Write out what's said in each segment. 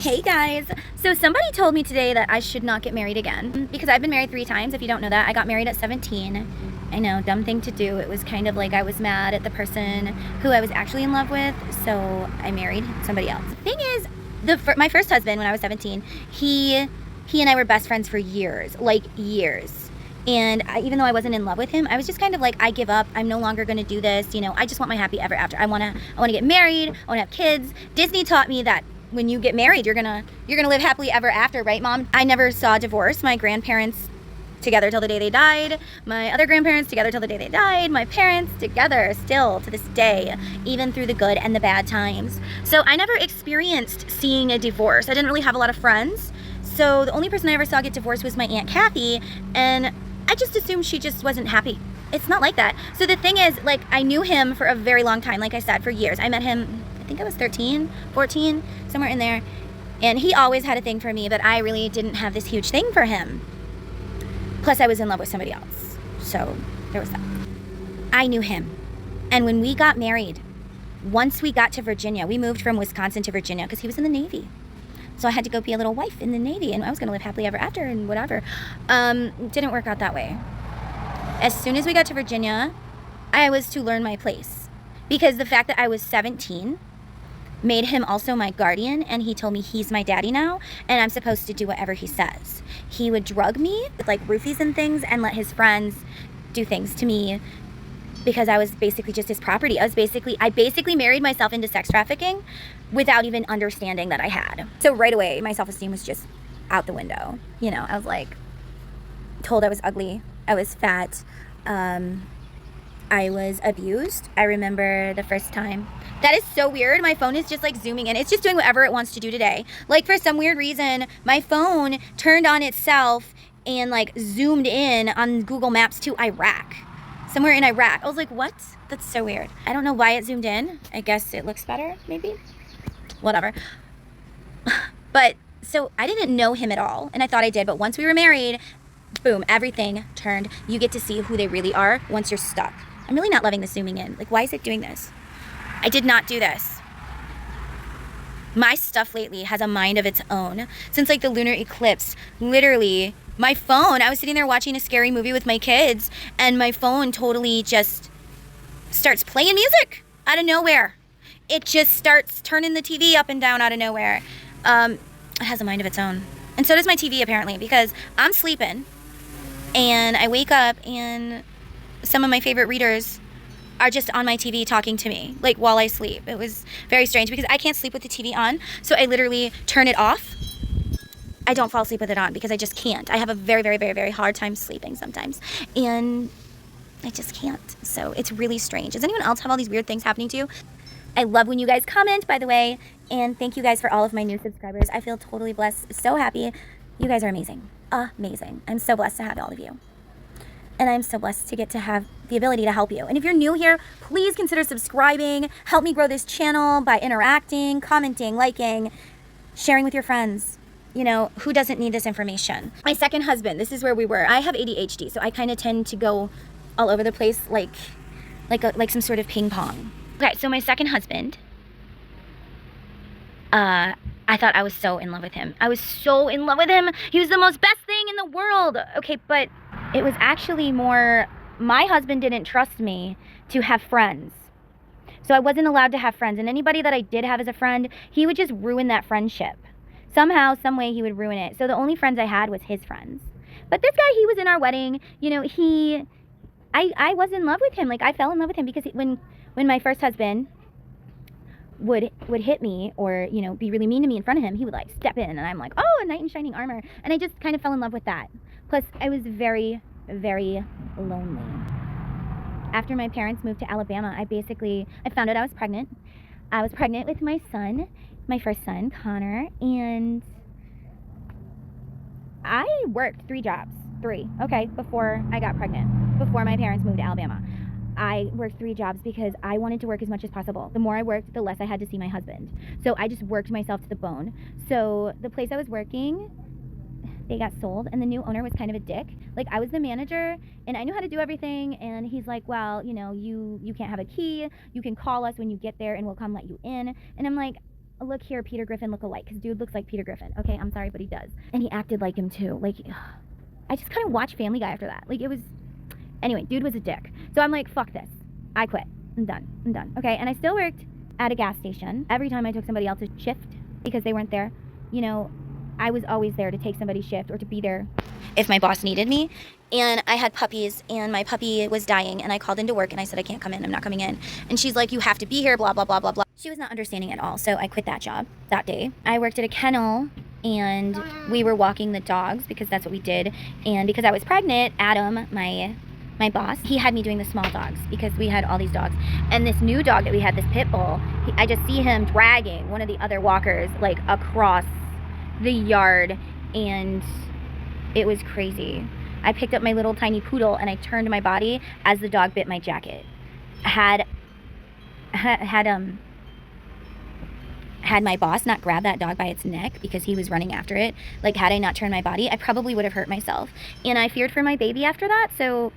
Hey guys, so somebody told me today that I should not get married again because I've been married 3 times. If you don't know that, I got married at 17. I know, dumb thing to do. It was kind of like I was mad at the person who I was actually in love with, so I married somebody else. Thing is, my first husband when I was 17, he and I were best friends for years, like years. And even though I wasn't in love with him, I was just kind of like, I give up. I'm no longer going to do this. You know, I just want my happy ever after. I want to get married. I want to have kids. Disney taught me that when you get married, you're gonna live happily ever after, right, Mom? I never saw divorce. My grandparents together till the day they died. My other grandparents together till the day they died. My parents together still to this day, even through the good and the bad times. So I never experienced seeing a divorce. I didn't really have a lot of friends. So the only person I ever saw get divorced was my Aunt Kathy, and I just assumed she just wasn't happy. It's not like that. So the thing is, like, I knew him for a very long time, like I said, for years. I met him, I think I was 13, 14, somewhere in there. And he always had a thing for me, but I really didn't have this huge thing for him. Plus, I was in love with somebody else. So there was that. I knew him. And when we got married, once we got to Virginia, we moved from Wisconsin to Virginia because he was in the Navy. So I had to go be a little wife in the Navy, and I was going to live happily ever after and whatever. Didn't work out that way. As soon as we got to Virginia, I was to learn my place. Because the fact that I was 17 made him also my guardian, and he told me he's my daddy now, and I'm supposed to do whatever he says. He would drug me with like roofies and things and let his friends do things to me because I was basically just his property. I basically married myself into sex trafficking without even understanding that I had. So right away, my self-esteem was just out the window. You know, I was like told I was ugly. I was fat. I was abused. I remember the first time. That is so weird. My phone is just like zooming in. It's just doing whatever it wants to do today. Like for some weird reason, my phone turned on itself and like zoomed in on Google Maps to Iraq. Somewhere in Iraq. I was like, what? That's so weird. I don't know why it zoomed in. I guess it looks better, maybe? Whatever. But so I didn't know him at all, and I thought I did, but once we were married, boom, everything turned. You get to see who they really are once you're stuck. I'm really not loving the zooming in. Like, why is it doing this? I did not do this. My stuff lately has a mind of its own. Since like the lunar eclipse, literally, my phone, I was sitting there watching a scary movie with my kids, and my phone totally just starts playing music out of nowhere. It just starts turning the TV up and down out of nowhere. It has a mind of its own. And so does my TV apparently, because I'm sleeping and I wake up and some of my favorite readers are just on my TV talking to me, like while I sleep. It was very strange because I can't sleep with the TV on, so I literally turn it off. I don't fall asleep with it on because I just can't. I have a very, very, very, very hard time sleeping sometimes, and I just can't. So it's really strange. Does anyone else have all these weird things happening to you? I love when you guys comment, by the way, and thank you guys for all of my new subscribers. I feel totally blessed, so happy. You guys are amazing. Amazing. I'm so blessed to have all of you. And I'm so blessed to get to have the ability to help you. And if you're new here, please consider subscribing. Help me grow this channel by interacting, commenting, liking, sharing with your friends. You know, who doesn't need this information? My second husband, this is where we were. I have ADHD, so I kind of tend to go all over the place like some sort of ping pong. Okay, so my second husband, I thought I was so in love with him. I was so in love with him. He was the most best thing in the world. Okay, but it was actually more, my husband didn't trust me to have friends. So I wasn't allowed to have friends. And anybody that I did have as a friend, he would just ruin that friendship. Somehow, some way he would ruin it. So the only friends I had was his friends. But this guy, he was in our wedding. You know, I was in love with him. Like, I fell in love with him because when my first husband would hit me or, you know, be really mean to me in front of him, he would like step in and I'm like, oh, a knight in shining armor. And I just kind of fell in love with that. Plus, I was very, very lonely. After my parents moved to Alabama, I found out I was pregnant. I was pregnant with my son, my first son, Connor, and I worked 3 jobs. 3, okay, before I got pregnant, before my parents moved to Alabama. I worked 3 jobs because I wanted to work as much as possible. The more I worked, the less I had to see my husband. So I just worked myself to the bone. So the place I was working, they got sold, and the new owner was kind of a dick. Like, I was the manager and I knew how to do everything, and he's like, well, you know, you can't have a key, you can call us when you get there and we'll come let you in. And I'm like, look here, Peter Griffin look-alike, because dude looks like Peter Griffin. Okay, I'm sorry, but he does. And he acted like him too. Like, I just kind of watched Family Guy after that. Like, it was, anyway, dude was a dick. So I'm like, fuck this. I quit. I'm done. Okay, and I still worked at a gas station. Every time I took somebody else's shift because they weren't there, you know, I was always there to take somebody's shift or to be there if my boss needed me. And I had puppies, and my puppy was dying, and I called into work, and I said, I can't come in. I'm not coming in. And she's like, you have to be here, blah, blah, blah, blah, blah. She was not understanding at all, so I quit that job that day. I worked at a kennel, and we were walking the dogs because that's what we did. And because I was pregnant, Adam, my boss, he had me doing the small dogs because we had all these dogs. And this new dog that we had, this pit bull, I just see him dragging one of the other walkers like across the yard, and it was crazy. I picked up my little tiny poodle and I turned my body as the dog bit my jacket. Had my boss not grabbed that dog by its neck because he was running after it, like had I not turned my body, I probably would have hurt myself. And I feared for my baby after that, so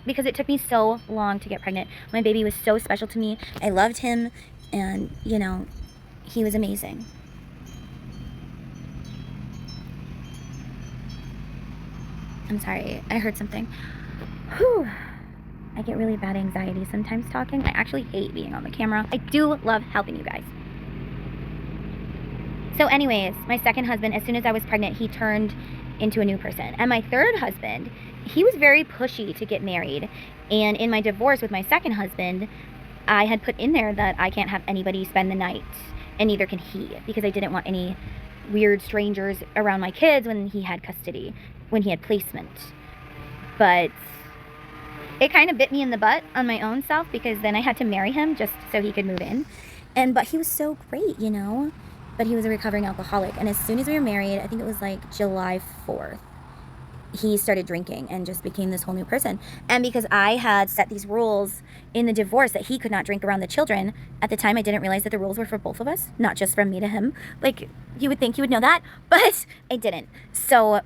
because it took me so long to get pregnant. My baby was so special to me. I loved him, and you know, he was amazing. I'm sorry, I heard something. Whew. I get really bad anxiety sometimes talking. I actually hate being on the camera. I do love helping you guys. So anyways, my second husband, as soon as I was pregnant, he turned into a new person. And my third husband, he was very pushy to get married. And in my divorce with my second husband, I had put in there that I can't have anybody spend the night, and neither can he, because I didn't want any weird strangers around my kids when he had custody, when he had placement. But it kind of bit me in the butt on my own self, because then I had to marry him just so he could move in. But he was so great, you know, but he was a recovering alcoholic. And as soon as we were married, I think it was like July 4th, he started drinking and just became this whole new person. And because I had set these rules in the divorce that he could not drink around the children, at the time I didn't realize that the rules were for both of us, not just from me to him. Like, you would think you would know that, but I didn't. So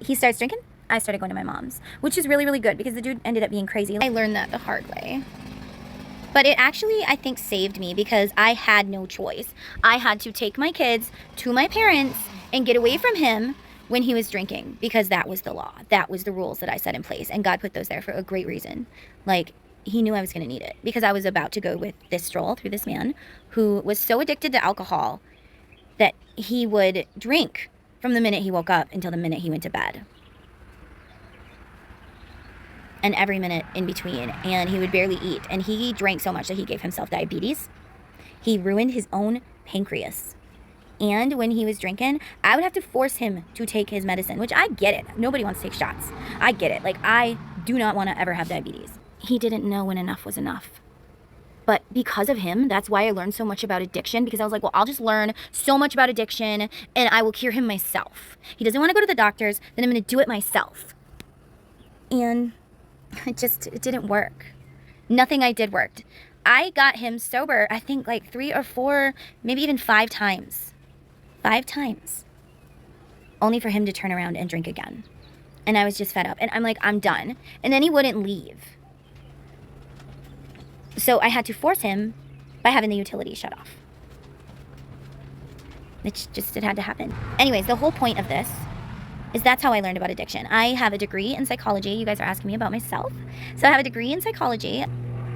he starts drinking, I started going to my mom's, which is really, really good because the dude ended up being crazy. I learned that the hard way. But it actually, I think, saved me because I had no choice. I had to take my kids to my parents and get away from him when he was drinking, because that was the law. That was the rules that I set in place, and God put those there for a great reason. Like, he knew I was going to need it, because I was about to go with this stroll through this man who was so addicted to alcohol that he would drink from the minute he woke up until the minute he went to bed. And every minute in between, and he would barely eat. And he drank so much that he gave himself diabetes. He ruined his own pancreas. And when he was drinking, I would have to force him to take his medicine, which I get it. Nobody wants to take shots. I get it. Like, I do not want to ever have diabetes. He didn't know when enough was enough. But because of him, that's why I learned so much about addiction, because I was like, well, I'll just learn so much about addiction and I will cure him myself. He doesn't want to go to the doctors, then I'm going to do it myself. And it didn't work. Nothing I did worked. I got him sober, I think like 3 or 4, maybe even 5 times. 5 times. Only for him to turn around and drink again. And I was just fed up. And I'm like, I'm done. And then he wouldn't leave. So I had to force him by having the utility shut off. It had to happen. Anyways, the whole point of this is that's how I learned about addiction. I have a degree in psychology. You guys are asking me about myself. So I have a degree in psychology.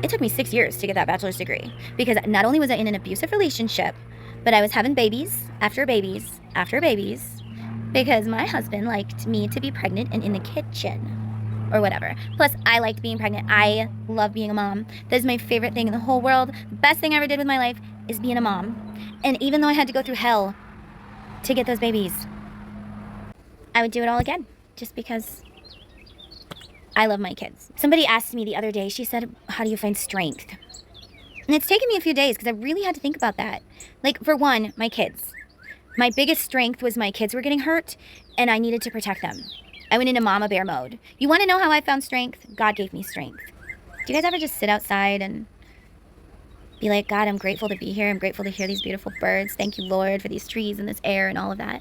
It took me 6 years to get that bachelor's degree, because not only was I in an abusive relationship, but I was having babies after babies after babies, because my husband liked me to be pregnant and in the kitchen or whatever. Plus, I liked being pregnant. I love being a mom. That is my favorite thing in the whole world. The best thing I ever did with my life is being a mom. And even though I had to go through hell to get those babies, I would do it all again, just because I love my kids. Somebody asked me the other day, she said, how do you find strength? And it's taken me a few days because I really had to think about that. Like, for one, my kids. My biggest strength was my kids were getting hurt and I needed to protect them. I went into mama bear mode. You want to know how I found strength? God gave me strength. Do you guys ever just sit outside and be like, God, I'm grateful to be here. I'm grateful to hear these beautiful birds. Thank you, Lord, for these trees and this air and all of that.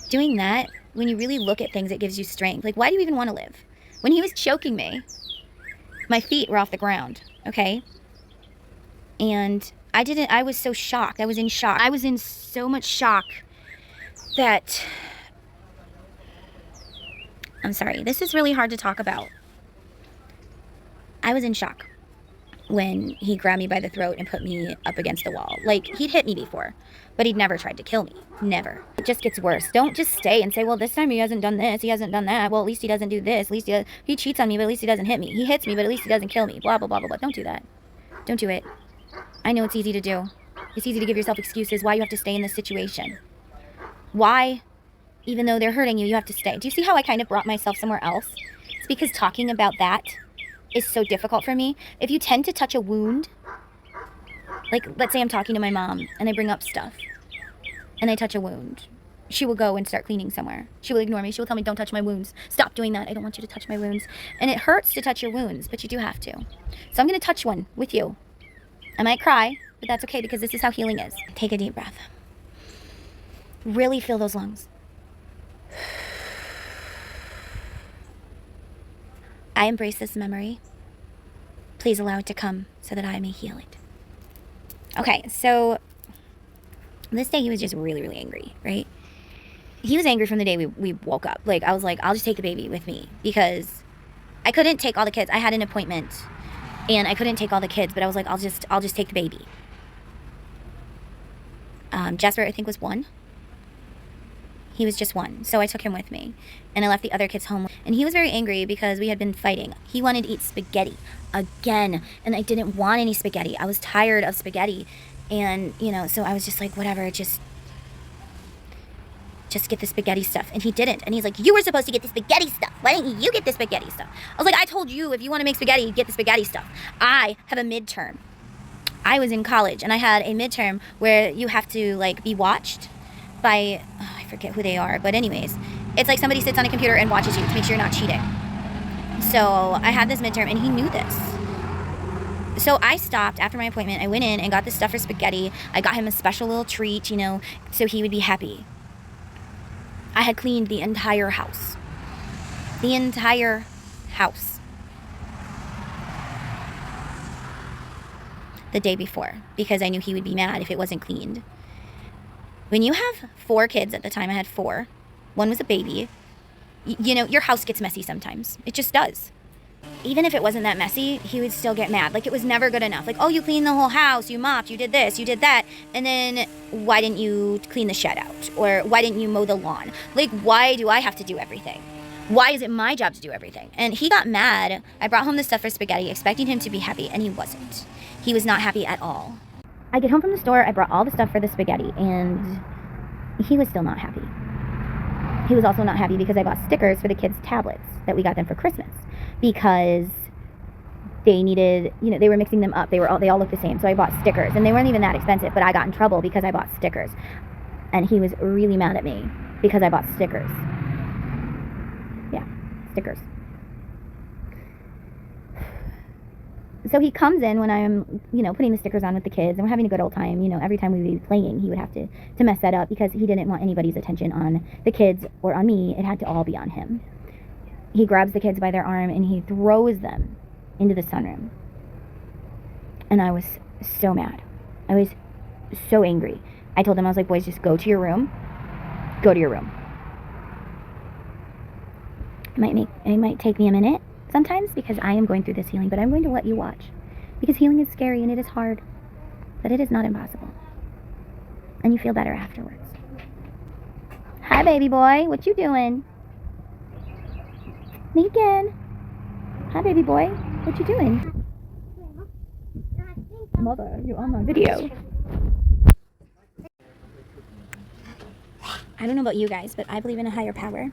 Doing that, when you really look at things, it gives you strength. Like, why do you even want to live? When he was choking me, my feet were off the ground, okay? And I was so shocked. I was in shock. I was in so much shock that, I'm sorry, this is really hard to talk about. I was in shock when he grabbed me by the throat and put me up against the wall. Like, he'd hit me before, but he'd never tried to kill me. Never. It just gets worse. Don't just stay and say, well, this time he hasn't done this, he hasn't done that. Well, at least he doesn't do this. At least he cheats on me, but at least he doesn't hit me. He hits me, but at least he doesn't kill me. Blah, blah, blah, blah, blah. Don't do that. Don't do it. I know it's easy to do. It's easy to give yourself excuses why you have to stay in this situation. Why, even though they're hurting you, you have to stay. Do you see how I kind of brought myself somewhere else? It's because talking about that is so difficult for me. If you tend to touch a wound, like, let's say I'm talking to my mom and I bring up stuff and I touch a wound, she will go and start cleaning somewhere. She will ignore me. She will tell me, don't touch my wounds. Stop doing that. I don't want you to touch my wounds. And it hurts to touch your wounds, but you do have to. So I'm going to touch one with you. I might cry, but that's okay because this is how healing is. Take a deep breath. Really feel those lungs. I embrace this memory. Please allow it to come so that I may heal it. Okay, so this day he was just really, really angry, right? He was angry from the day we woke up. Like, I was like, I'll just take the baby with me because I couldn't take all the kids. I had an appointment and I couldn't take all the kids, but I was like, I'll just take the baby. Jasper, I think, was 1. He was just 1, so I took him with me, and I left the other kids home. And he was very angry because we had been fighting. He wanted to eat spaghetti again, and I didn't want any spaghetti. I was tired of spaghetti, and, you know, so I was just like, whatever, just get the spaghetti stuff. And he didn't, and he's like, you were supposed to get the spaghetti stuff. Why didn't you get the spaghetti stuff? I was like, I told you, if you want to make spaghetti, get the spaghetti stuff. I have a midterm. I was in college, and I had a midterm where you have to, like, be watched by, I forget who they are, but anyways, it's like somebody sits on a computer and watches you to make sure you're not cheating. So I had this midterm, and he knew this. So I stopped after my appointment. I went in and got this stuff for spaghetti. I got him a special little treat, you know, so he would be happy. I had cleaned the entire house. The entire house. The day before, because I knew he would be mad if it wasn't cleaned. When you have 4 kids, at the time I had 4, one was a baby, you know, your house gets messy sometimes. It just does. Even if it wasn't that messy, he would still get mad. Like, it was never good enough. Like, oh, you cleaned the whole house, you mopped, you did this, you did that, and then why didn't you clean the shed out? Or why didn't you mow the lawn? Like, why do I have to do everything? Why is it my job to do everything? And he got mad. I brought home the stuff for spaghetti, expecting him to be happy, and he wasn't. He was not happy at all. I get home from the store, I brought all the stuff for the spaghetti, and he was still not happy. He was also not happy because I bought stickers for the kids' tablets that we got them for Christmas, because they needed, you know, they were mixing them up. They all looked the same, so I bought stickers, and they weren't even that expensive, but I got in trouble because I bought stickers, and he was really mad at me because I bought stickers. Yeah, stickers. So he comes in when I'm, you know, putting the stickers on with the kids, and we're having a good old time. You know, every time we would be playing, he would have to mess that up because he didn't want anybody's attention on the kids or on me. It had to all be on him. He grabs the kids by their arm and he throws them into the sunroom. And I was so mad. I was so angry. I told them, I was like, boys, just go to your room. Go to your room. It might take me a minute sometimes because I am going through this healing, but I'm going to let you watch because healing is scary and it is hard, but it is not impossible. And you feel better afterwards. Hi, baby boy. What you doing? Megan. Hi, baby boy. What you doing? Mother, you on my video. I don't know about you guys, but I believe in a higher power.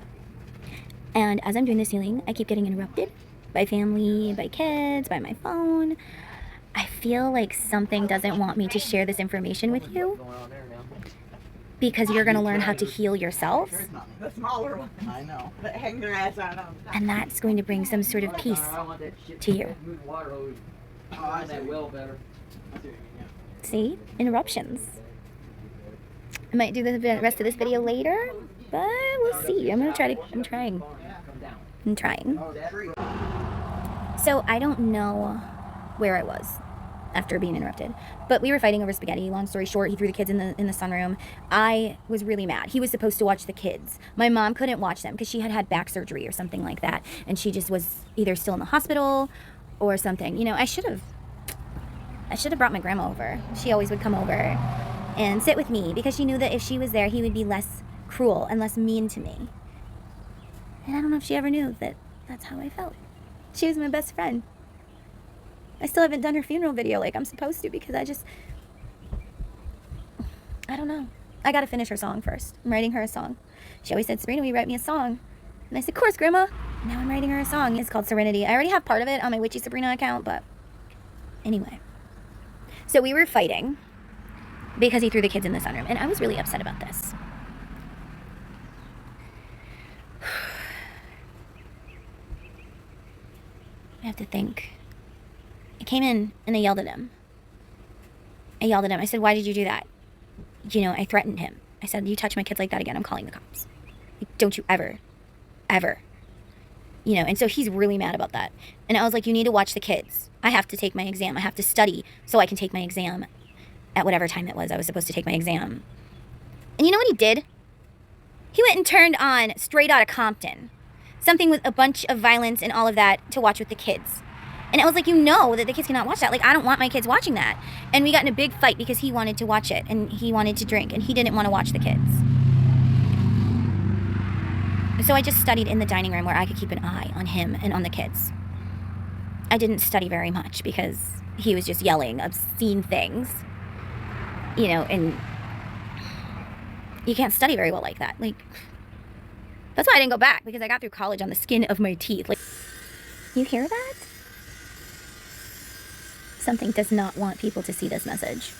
And as I'm doing this healing, I keep getting interrupted by family, by kids, by my phone. I feel like something doesn't want me to share this information with you because you're going to learn how to heal yourselves. The smaller one. I know. But hang their ass out on. And that's going to bring some sort of peace to you. See? Interruptions. I might do the rest of this video later, but we'll see. I'm trying. So I don't know where I was after being interrupted. But we were fighting over spaghetti. Long story short, he threw the kids in the sunroom. I was really mad. He was supposed to watch the kids. My mom couldn't watch them because she had had back surgery or something like that, and she just was either still in the hospital or something. You know, I should have brought my grandma over. She always would come over and sit with me because she knew that if she was there, he would be less cruel and less mean to me. And I don't know if she ever knew that that's how I felt. She was my best friend. I still haven't done her funeral video like I'm supposed to because I don't know. I gotta finish her song first. I'm writing her a song. She always said, Sabrina, will you write me a song? And I said, of course, Grandma. Now I'm writing her a song. It's called Serenity. I already have part of it on my Witchy Sabrina account, but anyway. So we were fighting because he threw the kids in the sunroom, and I was really upset about this. I have to think. I came in and I yelled at him. I said, why did you do that? You know, I threatened him. I said, you touch my kids like that again, I'm calling the cops. Like, don't you ever. You know, and so he's really mad about that. And I was like, you need to watch the kids. I have to take my exam. I have to study so I can take my exam at whatever time it was I was supposed to take my exam. And you know what he did? He went and turned on Straight Outta Compton. Something with a bunch of violence and all of that to watch with the kids. And I was like, you know that the kids cannot watch that. Like, I don't want my kids watching that. And we got in a big fight because he wanted to watch it and he wanted to drink and he didn't want to watch the kids. So I just studied in the dining room where I could keep an eye on him and on the kids. I didn't study very much because he was just yelling obscene things. You know, and you can't study very well like that. Like, that's why I didn't go back, because I got through college on the skin of my teeth. Like, you hear that? Something does not want people to see this message.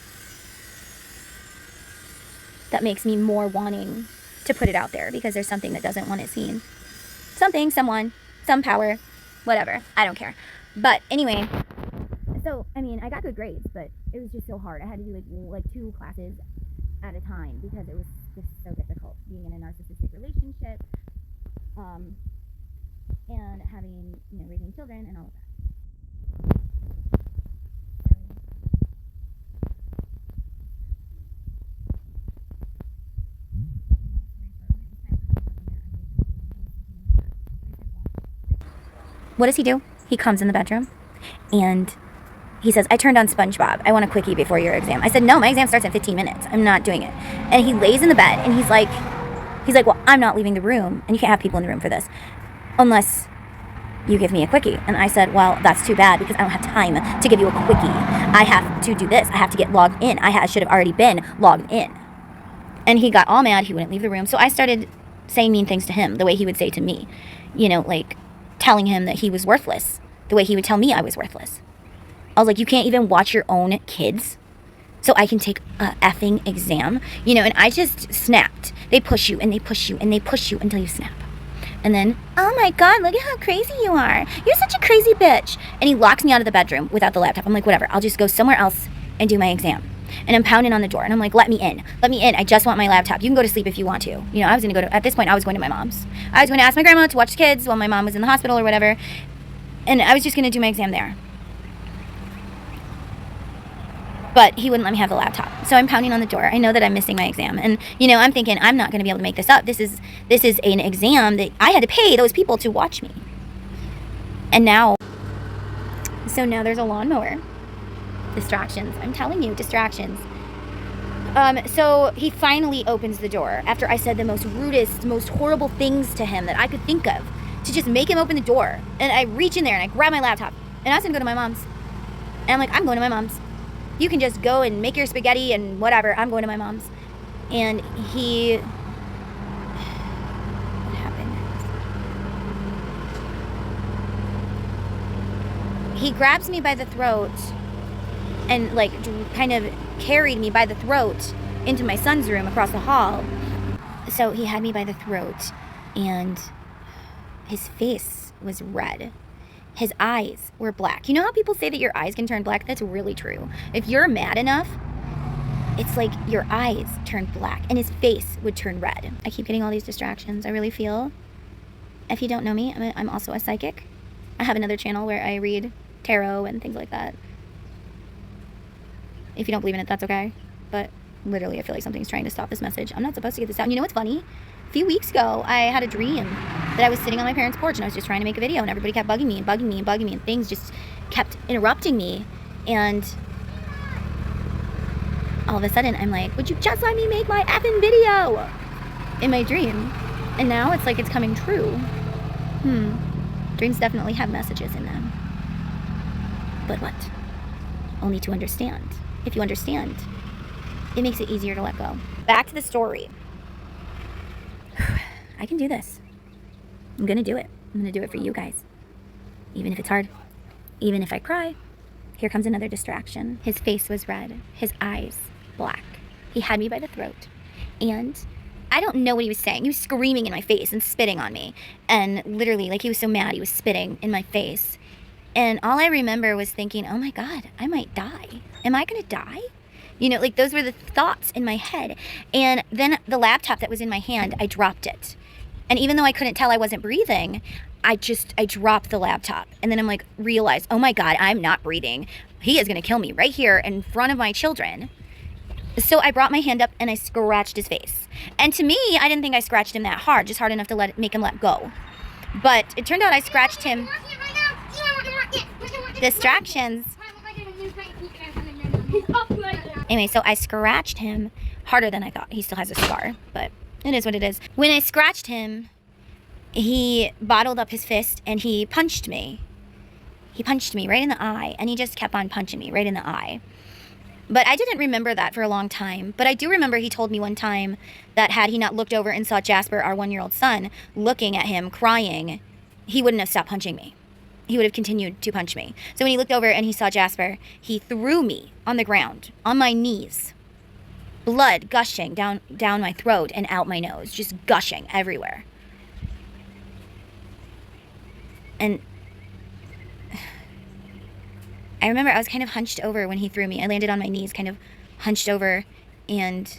That makes me more wanting to put it out there because there's something that doesn't want it seen. Something, someone, some power, whatever. I don't care. But anyway, so, I mean, I got good grades, but it was just so hard. I had to do like 2 classes at a time because it was just so difficult being in a narcissistic relationship, and having, you know, raising children and all of that. What does he do? He comes in the bedroom and he says, I turned on SpongeBob. I want a quickie before your exam. I said, no, my exam starts in 15 minutes. I'm not doing it. And he lays in the bed and he's like, well, I'm not leaving the room, and you can't have people in the room for this unless you give me a quickie. And I said, well, that's too bad because I don't have time to give you a quickie. I have to do this. I have to get logged in. I should have already been logged in. And he got all mad. He wouldn't leave the room. So I started saying mean things to him the way he would say to me, you know, like telling him that he was worthless the way he would tell me I was worthless. I was like, you can't even watch your own kids so I can take a effing exam, you know. And I just snapped. They push you and they push you and they push you until you snap. And then, oh my God, look at how crazy you are. You're such a crazy bitch. And he locks me out of the bedroom without the laptop. I'm like, whatever, I'll just go somewhere else and do my exam. And I'm pounding on the door and I'm like, let me in. I just want my laptop. You can go to sleep if you want to. You know, at this point, I was going to my mom's. I was going to ask my grandma to watch the kids while my mom was in the hospital or whatever. And I was just going to do my exam there. But he wouldn't let me have the laptop. So I'm pounding on the door. I know that I'm missing my exam. And, you know, I'm thinking I'm not going to be able to make this up. This is an exam that I had to pay those people to watch me. And now there's a lawnmower. Distractions. I'm telling you, distractions. So he finally opens the door after I said the most rudest, most horrible things to him that I could think of to just make him open the door. And I reach in there and I grab my laptop. And I was going to go to my mom's. And I'm like, I'm going to my mom's. You can just go and make your spaghetti and whatever. I'm going to my mom's. And what happened? He grabs me by the throat and like kind of carried me by the throat into my son's room across the hall. So he had me by the throat and his face was red. His eyes were black. You know how people say that your eyes can turn black? That's really true. If you're mad enough, it's like your eyes turn black and his face would turn red. I keep getting all these distractions. I really feel, if you don't know me, I'm also a psychic. I have another channel where I read tarot and things like that. If you don't believe in it, that's okay. But literally, I feel like something's trying to stop this message. I'm not supposed to get this out. And you know what's funny? A few weeks ago, I had a dream that I was sitting on my parents' porch and I was just trying to make a video, and everybody kept bugging me and bugging me and bugging me, and things just kept interrupting me. And all of a sudden, I'm like, would you just let me make my effing video? In my dream. And now it's like it's coming true. Dreams definitely have messages in them. But what? Only to understand. If you understand, it makes it easier to let go. Back to the story. I can do this. I'm gonna do it. I'm gonna do it for you guys. Even if it's hard. Even if I cry. Here comes another distraction. His face was red. His eyes black. He had me by the throat. And I don't know what he was saying. He was screaming in my face and spitting on me. And literally, like, he was so mad, he was spitting in my face. And all I remember was thinking, oh my God, I might die. Am I gonna die? You know, like, those were the thoughts in my head. And then the laptop that was in my hand, I dropped it. And even though I couldn't tell I wasn't breathing, I dropped the laptop. And then I'm like, realized, oh my God, I'm not breathing. He is gonna kill me right here in front of my children. So I brought my hand up and I scratched his face. And to me, I didn't think I scratched him that hard, just hard enough to make him let go. But it turned out I scratched him. Distractions. Anyway, so I scratched him harder than I thought. He still has a scar, but it is what it is. When I scratched him, he bottled up his fist and he punched me. He punched me right in the eye, and he just kept on punching me right in the eye. But I didn't remember that for a long time. But I do remember he told me one time that had he not looked over and saw Jasper, our 1-year-old son, looking at him, crying, he wouldn't have stopped punching me. He would have continued to punch me. So when he looked over and he saw Jasper, he threw me on the ground, on my knees. Blood gushing down my throat and out my nose, just gushing everywhere. And I remember I was kind of hunched over when he threw me. I landed on my knees, kind of hunched over, and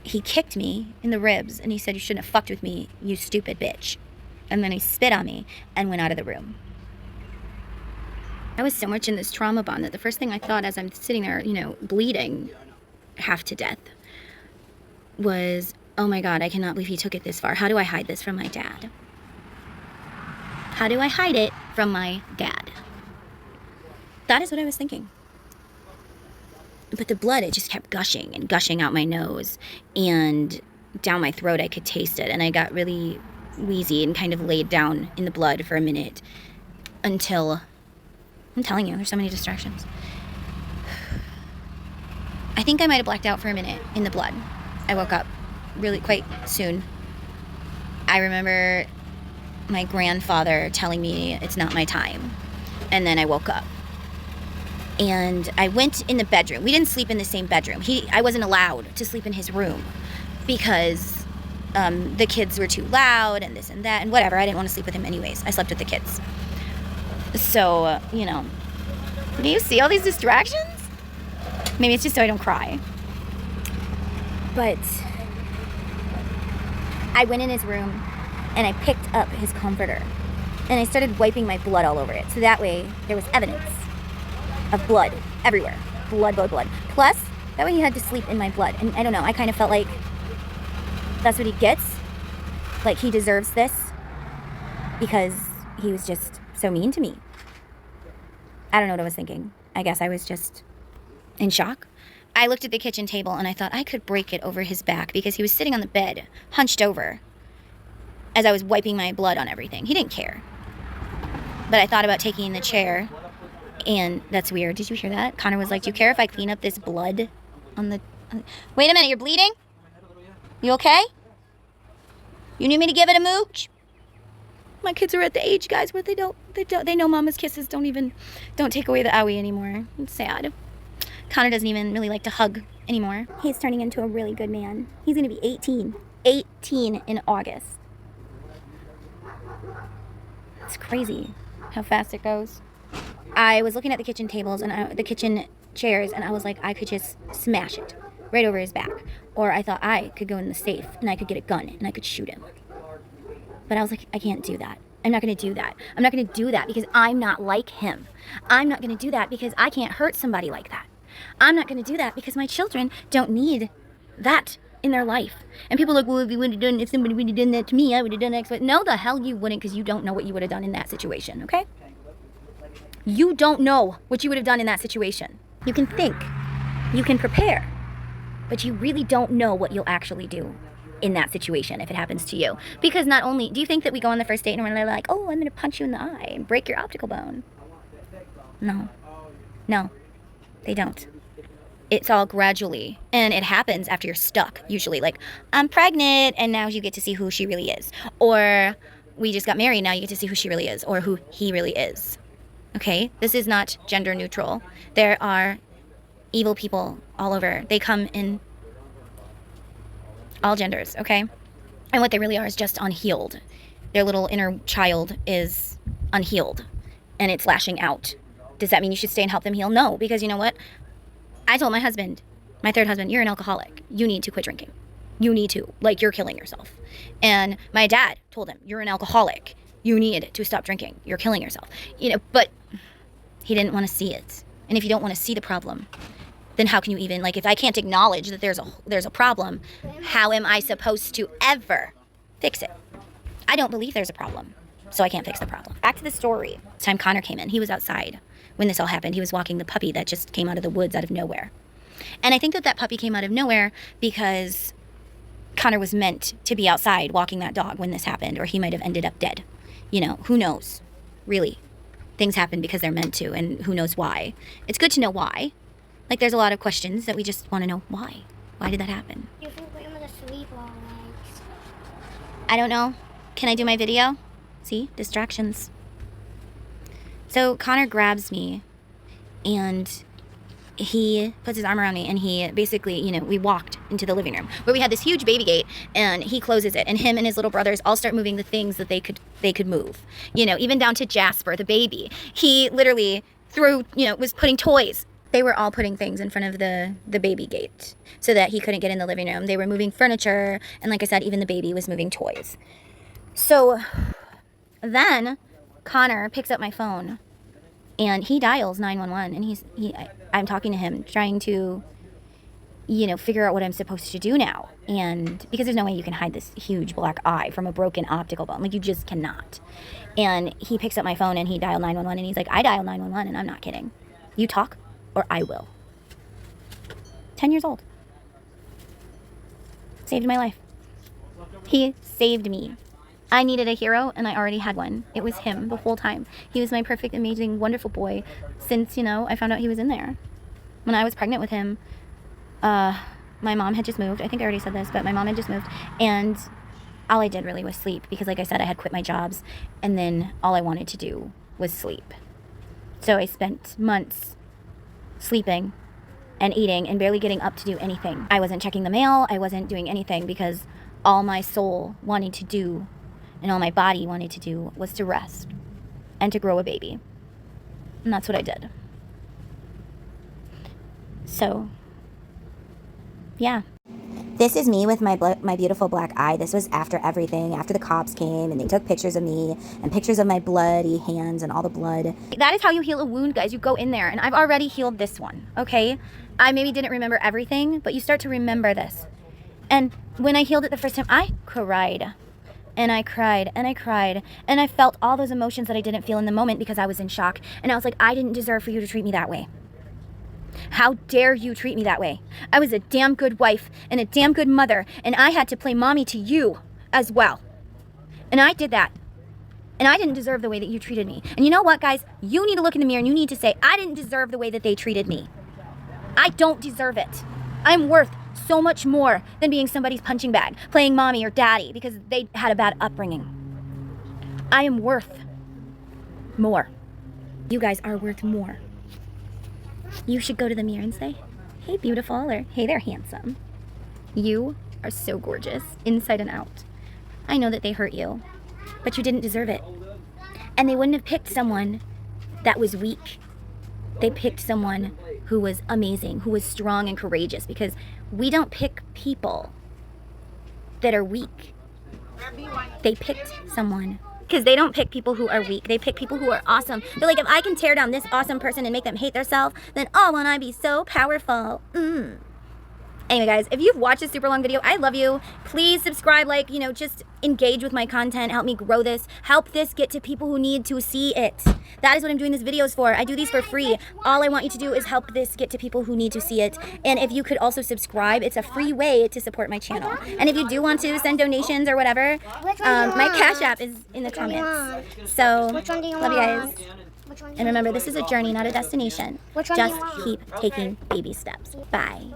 he kicked me in the ribs, and he said, "You shouldn't have fucked with me, you stupid bitch." And then he spit on me and went out of the room. I was so much in this trauma bond that the first thing I thought as I'm sitting there, you know, bleeding half to death was, oh my God, I cannot believe he took it this far. How do I hide this from my dad? How do I hide it from my dad? That is what I was thinking. But the blood, it just kept gushing and gushing out my nose and down my throat. I could taste it, and I got really wheezy and kind of laid down in the blood for a minute until, I'm telling you, there's so many distractions. I think I might have blacked out for a minute in the blood. I woke up really quite soon. I remember my grandfather telling me it's not my time. And then I woke up. And I went in the bedroom. We didn't sleep in the same bedroom. I wasn't allowed to sleep in his room because the kids were too loud and this and that and whatever. I didn't want to sleep with him anyways. I slept with the kids. So, you know, do you see all these distractions? Maybe it's just so I don't cry. But I went in his room and I picked up his comforter and I started wiping my blood all over it. So that way there was evidence of blood everywhere. Blood, blood, blood. Plus, that way he had to sleep in my blood. And I don't know, I kind of felt like that's what he gets. Like he deserves this because he was just so mean to me. I don't know what I was thinking. I guess I was just in shock. I looked at the kitchen table and I thought I could break it over his back because he was sitting on the bed, hunched over, as I was wiping my blood on everything. He didn't care. But I thought about taking the chair. And that's weird. Did you hear that? Connor was like, do you care if I clean up this blood on the... Wait a minute, you're bleeding? You okay? You need me to give it a mooch? My kids are at the age, guys, where they know mama's kisses don't take away the owie anymore. It's sad. Connor doesn't even really like to hug anymore. He's turning into a really good man. He's going to be 18. 18 in August. It's crazy how fast it goes. I was looking at the kitchen tables and the kitchen chairs, and I was like, I could just smash it right over his back. Or I thought I could go in the safe and I could get a gun and I could shoot him. But I was like, I can't do that. I'm not going to do that. I'm not going to do that because I'm not like him. I'm not going to do that because I can't hurt somebody like that. I'm not going to do that because my children don't need that in their life. And people are like, well, if somebody would have done that to me, I would have done X. But no, the hell you wouldn't, because you don't know what you would have done in that situation, okay? You don't know what you would have done in that situation. You can think, you can prepare, but you really don't know what you'll actually do in that situation if it happens to you. Because not only, do you think that we go on the first date and we're like, oh, I'm going to punch you in the eye and break your optical bone? No. No, they don't. It's all gradually, and it happens after you're stuck, usually. Like, I'm pregnant, and now you get to see who she really is. Or, we just got married, now you get to see who she really is, or who he really is. Okay? This is not gender neutral. There are evil people all over. They come in all genders, okay? And what they really are is just unhealed. Their little inner child is unhealed, and it's lashing out. Does that mean you should stay and help them heal? No, because you know what? I told my husband, my third husband, you're an alcoholic. You need to quit drinking. You need to. Like, you're killing yourself. And my dad told him, you're an alcoholic. You need to stop drinking. You're killing yourself. You know, but he didn't want to see it. And if you don't want to see the problem, then how can you even, like, if I can't acknowledge that there's a problem, how am I supposed to ever fix it? I don't believe there's a problem, so I can't fix the problem. Back to the story. This time Connor came in. He was outside when this all happened. He was walking the puppy that just came out of the woods out of nowhere. And I think that puppy came out of nowhere because Connor was meant to be outside walking that dog when this happened, or he might have ended up dead. You know, who knows? Really. Things happen because they're meant to, and who knows why. It's good to know why. Like, there's a lot of questions that we just want to know why. Why did that happen? You think we're gonna sleep all night? I don't know. Can I do my video? See? Distractions. So Connor grabs me, and he puts his arm around me, and he basically, you know, we walked into the living room where we had this huge baby gate, and he closes it, and him and his little brothers all start moving the things that they could move. You know, even down to Jasper, the baby. He literally was putting toys. They were all putting things in front of the baby gate so that he couldn't get in the living room. They were moving furniture, and like I said, even the baby was moving toys. So then Connor picks up my phone, and he dials 911, and I'm talking to him, trying to, you know, figure out what I'm supposed to do now. And because there's no way you can hide this huge black eye from a broken optical bone. Like, you just cannot. And he picks up my phone, and he dialed 911, and he's like, I dialed 911, and I'm not kidding. You talk, or I will. 10 years old. Saved my life. He saved me. I needed a hero, and I already had one. It was him the whole time. He was my perfect, amazing, wonderful boy since, you know, I found out he was in there. When I was pregnant with him, my mom had just moved. I think I already said this, but my mom had just moved, and all I did really was sleep because, like I said, I had quit my jobs, and then all I wanted to do was sleep. So I spent months sleeping and eating and barely getting up to do anything. I wasn't checking the mail. I wasn't doing anything because all my soul wanted to do and all my body wanted to do was to rest and to grow a baby. And that's what I did. So, yeah. This is me with my beautiful black eye. This was after everything, after the cops came and they took pictures of me and pictures of my bloody hands and all the blood. That is how you heal a wound, guys. You go in there, and I've already healed this one, okay? I maybe didn't remember everything, but you start to remember this. And when I healed it the first time, I cried. And I cried, and I cried, and I felt all those emotions that I didn't feel in the moment because I was in shock. And I was like, I didn't deserve for you to treat me that way. How dare you treat me that way? I was a damn good wife and a damn good mother, and I had to play mommy to you as well. And I did that. And I didn't deserve the way that you treated me. And you know what, guys? You need to look in the mirror and you need to say, I didn't deserve the way that they treated me. I don't deserve it. I'm worth so much more than being somebody's punching bag, playing mommy or daddy because they had a bad upbringing. I am worth more. You guys are worth more. You should go to the mirror and say, hey, beautiful, or hey, they're handsome. You are so gorgeous, inside and out. I know that they hurt you, but you didn't deserve it. And they wouldn't have picked someone that was weak. They picked someone who was amazing, who was strong and courageous, because we don't pick people that are weak. They picked someone Because they don't pick people who are weak. They pick people who are awesome. They're like, if I can tear down this awesome person and make them hate themselves, then oh, won't I be so powerful? Anyway, guys, if you've watched this super long video, I love you. Please subscribe, like, you know, just engage with my content. Help me grow this. Help this get to people who need to see it. That is what I'm doing these videos for. I do these for free. All I want you to do is help this get to people who need to see it. And if you could also subscribe, it's a free way to support my channel. And if you do want to send donations or whatever, my Cash App is in the comments. So, love you guys. And remember, this is a journey, not a destination. Just keep taking baby steps. Bye.